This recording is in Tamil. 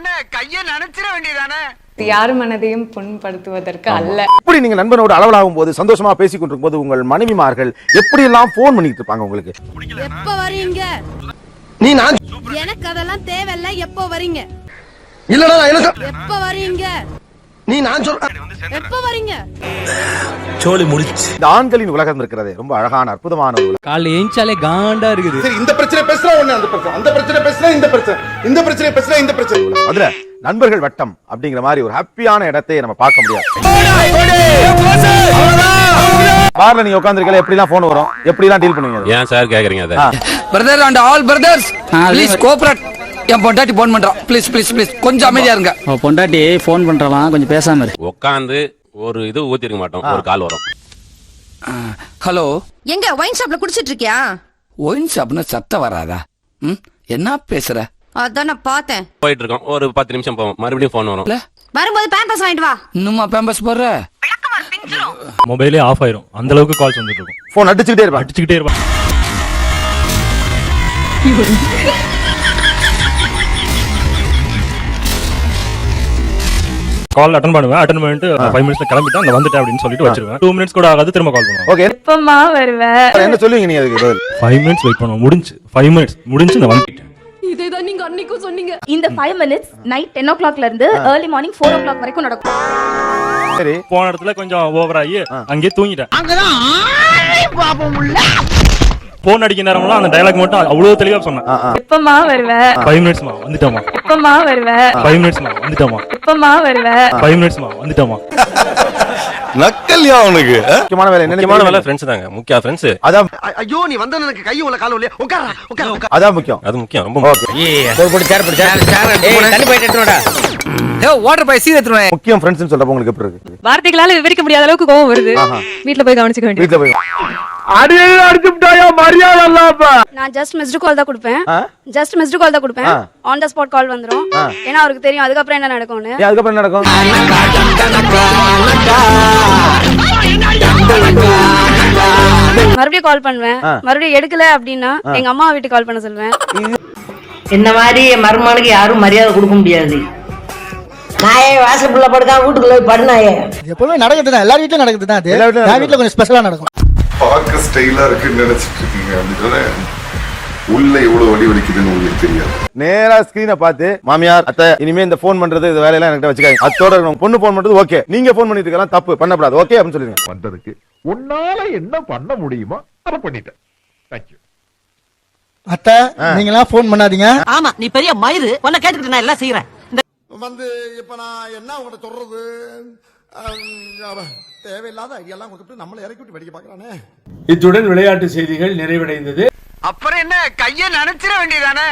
என்ன கைய நினைச்சிட வேண்டியதானே? யார் மனதையும் புண்படுத்துவதற்கு அல்ல. இப்படி நீங்க நண்பனோட அளவலாகும் போது சந்தோஷமா பேசிக் கொண்டிருக்கும் போது உங்கள் மனைவிமார்கள் எப்படி எல்லாம் போன் பண்ணிட்டு இருப்பாங்க உங்களுக்கு? எப்ப வரீங்க? நீ நான் எனக்கு அதெல்லாம் தேவையில்ல. எப்ப வரீங்க? இல்லடா எப்ப வரீங்க? நீ நான் சொல்ற எப்ப வரீங்க? சோலி முடிச்சு. இந்த ஆண்களின் உலகம் இருக்கிறதே ரொம்ப அழகான அற்புதமான ஒரு உலகம். காலைல ஏஞ்சாலே காண்டா இருக்குது. சரி, இந்த பிரச்சனை பேசுறா ஒண்ணு, அந்த பிரச்சனை, அந்த பிரச்சனை பேசுறா இந்த பிரச்சனை, இந்த பிரச்சனை பேசுறா இந்த பிரச்சனை. அதுல நண்பர்கள் வட்டம் அப்படிங்கிற மாதிரி ஒரு ஹாப்பியான இடத்தை நம்ம பார்க்க முடியாது. பார்ல நீங்க உட்கார்ந்திருக்கல எப்படி எல்லாம் போன் வரும், எப்படி எல்லாம் டீல் பண்ணுவீங்க? ஏன் சார் கேக்குறீங்க அத? Brother and all brothers please cooperate. என் பொண்டாட்டி போன் பண்றா. ப்ளீஸ் ப்ளீஸ் ப்ளீஸ் கொஞ்சம் அமைதியா இருங்க. பொண்டாட்டி போன் பண்றலாம், கொஞ்சம் பேசாம இரு. உட்கார்ந்து ஒரு இது ஊத்திருக்க மாட்டோம், ஒரு கால் வரும். ஹலோ, எங்க ஒயின் ஷாப்ல குடிச்சிட்டு இருக்கியா? ஒயின் ஷாப்னு சத்தம் வராதா? என்ன பேசுற? அதான் நான் பார்த்தேன். போயிட்டு இருக்கோம், ஒரு 10 நிமிஷம் போவோம், மறுபடியும் போன் வரும். வரும்போது பேம்பஸ் வாங்கிட்டு வா. இன்னுமா பேம்பஸ் போடுற? மொபைலே ஆஃப் ஆயிரும், அந்த அளவுக்கு கால்ஸ் வந்துட்டு இருக்கும். போன் அடிச்சுக்கிட்டே இருப்பேன். கால் அட்டன் பண்ணுவேன், அட்டன் பண்ணிட்டு 5 மினிட்ஸ்ல கிளம்பிட்டேன், அங்க வந்துட்டேன் அப்படின்னு சொல்லிட்டு வச்சிருவேன். 2 மினிட்ஸ் கூட ஆகாது, திரும்ப கால் பண்ணுவேன். ஓகே, எப்பமா வருவ? என்ன சொல்லுவீங்க நீங்க அதுக்கு பதில்? 5 மினிட்ஸ் வெயிட் பண்ணுவோம், முடிஞ்சு 5 மினிட்ஸ் முடிஞ்சு நான் வந்துட்டேன். இதேதான் நீங்க அன்னைக்கும் சொன்னீங்க. இந்த 5 மினிட்ஸ் நைட் 10 o'clock இருந்து early morning 4 o'clock வரைக்கும் நடக்கும். சரி, போன இடத்துல கொஞ்சம் ஓவர் ஆகி அங்கேயே தூங்கிட்டேன். அங்கதான் பாப்போம் உள்ள. போன் அடிக்க நேரம்லாம் அந்த டயலாக் மட்டும் அவ்வளவு தெளிவா சொன்னேன். எப்பமா வருவ? 5 மினிட்ஸ்மா வந்துட்டோமா. எப்பமா வருவ? 5 மினிட்ஸ்மா வந்துட்டோமா. எப்பமா வருவ? 5 மினிட்ஸ்மா வந்துட்டோமா. நக்கல்யா உனக்கு முக்கியமான வேலை என்ன? முக்கியமான வேலை ஃப்ரெண்ட்ஸ் தாங்க, முக்கிய ஃப்ரெண்ட்ஸ். அதான் ஐயோ நீ வந்த எனக்கு கை உள்ள கால் இல்லையா? உட்கார உட்கார. அதான் முக்கியம். அது முக்கியம், ரொம்ப முக்கியம். தண்ணி போயிட்டு எடுத்துடா. ஏய் வாட்டர் பை சீ எடுத்துறேன். முக்கியம் ஃப்ரெண்ட்ஸ்னு சொல்றப்ப உங்களுக்கு எப்படி இருக்கு? வார்த்தைகளால விவரிக்க முடியாத அளவுக்கு கோவம் வருது. வீட்ல போய் கவனிச்சுக்க வேண்டியது. வீட்ல போய் அடியே அடிச்சுட்டாயா மரியாதை இல்லப்பா. நான் ஜஸ்ட் மிஸ்டு கால் தான் கொடுப்பேன். ஜஸ்ட் மிஸ்டு கால் தான் கொடுப்பேன். ஆன் தி ஸ்பாட் கால் வந்துரும். ஏன்னா அவருக்கு தெரியும் அதுக்கு அப்புறம் என்ன நடக்கும்னு. அதுக்கு அப்புறம் என்ன நடக்கும்? மறுபடியும் கால் பண்ணுவேன். மறுபடியும் எடுக்கல அப்படின்னா எங்க அம்மா வீட்டுக்கு கால் பண்ண சொல்லுவேன். இந்த மாதிரி மருமகனுக்கு யாரும் மரியாதை கொடுக்க முடியாது. நாயே வாசப்புள்ள படுக்காம வீட்டுக்குள்ள போய் படுனாயே. எப்பவுமே நடக்குது தான், எல்லார் வீட்லயும் நடக்குது தான். அது என் வீட்ல கொஞ்சம் ஸ்பெஷலா நடக்கும். பார்க்க ஸ்டைலா இருக்குன்னு நினைச்சிட்டு இருக்கீங்க அப்படின்னு உள்ள எவ்வளவு வலி வலிக்குதுன்னு உங்களுக்கு தெரியாது. நேரா ஸ்கிரீனை பார்த்து மாமியார் அத்தை இனிமே இந்த போன் பண்றது இந்த வேலையெல்லாம் என்கிட்ட வச்சுக்காங்க. அத்தோட பொண்ணு போன் பண்றது ஓகே, நீங்க போன் பண்ணிட்டு இருக்கலாம் தப்பு, பண்ணக்கூடாது, ஓகே அப்படின்னு சொல்லிருங்க. பண்றதுக்கு உன்னால என்ன பண்ண முடியுமோ அதை பண்ணிட்டேன். தேங்க்யூ. அத்தை நீங்க எல்லாம் போன் பண்ணாதீங்க. ஆமா நீ பெரிய மயிறு, உன்னை கேட்டுக்கிட்டு நான் எல்லாம் செய்யறேன். வந்து இப்ப நான் என்ன உங்கள்கிட்ட சொல்றது, தேவையில்லாத ஐடியாலாம் கொடுத்துட்டு நம்மளை இறக்கி விட்டு வெடிக்க பாக்குறானே. இத்துடன் விளையாட்டு செய்திகள் நிறைவடைந்தது. அப்புறம் என்ன கைய நினைச்சிட வேண்டியதானே?